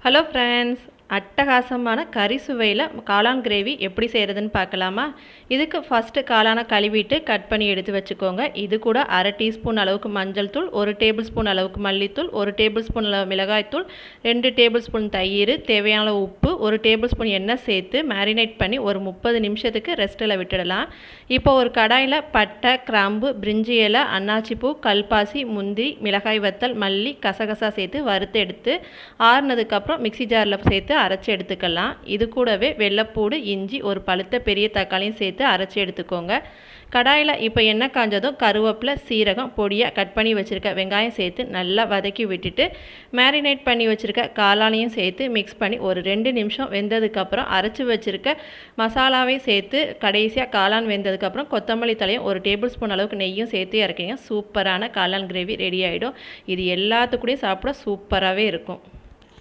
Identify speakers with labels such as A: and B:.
A: Hello friends, அட்டகாசமான கறி சுவையில் காளான் கிரேவி எப்படி செய்கிறதுன்னு பார்க்கலாமா? இதுக்கு ஃபஸ்ட்டு காளானை கழுவிட்டு கட் பண்ணி எடுத்து வச்சுக்கோங்க. இது கூட 1/2 டீஸ்பூன் அளவுக்கு மஞ்சள் தூள், 1 டேபிள் ஸ்பூன் அளவுக்கு மல்லித்தூள், 1 டேபிள் ஸ்பூன் அளவு மிளகாய்த்தூள், 2 டேபிள் ஸ்பூன் தயிர், தேவையான உப்பு, 1 டேபிள் ஸ்பூன் எண்ணெய் சேர்த்து மேரினேட் பண்ணி ஒரு 30 நிமிஷத்துக்கு ரெஸ்ட்டில் விட்டுடலாம். இப்போ ஒரு கடாயில் பட்டை, கிராம்பு, பிரிஞ்சி இலை, அன்னாச்சிப்பூ, கல்பாசி, முந்திரி, மிளகாய் வத்தல், மல்லி, கசகசா சேர்த்து வறுத்து எடுத்து ஆறுனதுக்கப்புறம் மிக்சி ஜாரில் சேர்த்து அரைச்சி எடுத்துக்கலாம். இது கூடவே வெள்ளைப்பூடு, இஞ்சி, ஒரு பழுத்த பெரிய தக்காளியும் சேர்த்து அரைச்சி எடுத்துக்கோங்க. கடாயில் இப்போ எண்ணெய் காஞ்சதும் கருவேப்பிலை, சீரகம், பொடியாக கட் பண்ணி வச்சுருக்க வெங்காயம் சேர்த்து நல்லா வதக்கி விட்டுட்டு மேரினேட் பண்ணி வச்சுருக்க காளானையும் சேர்த்து மிக்ஸ் பண்ணி ஒரு 2 நிமிஷம் வெந்ததுக்கப்புறம் அரைச்சி வச்சுருக்க மசாலாவையும் சேர்த்து கடைசியாக காளான் வெந்ததுக்கப்புறம் கொத்தமல்லி தலையும் 1 டேபிள் ஸ்பூன் அளவுக்கு நெய்யும் சேர்த்து இறக்கிங்க. சூப்பரான காளான் கிரேவி ரெடி ஆகிடும். இது எல்லாத்துக்கூடயும் சாப்பிட சூப்பராகவே இருக்கும்.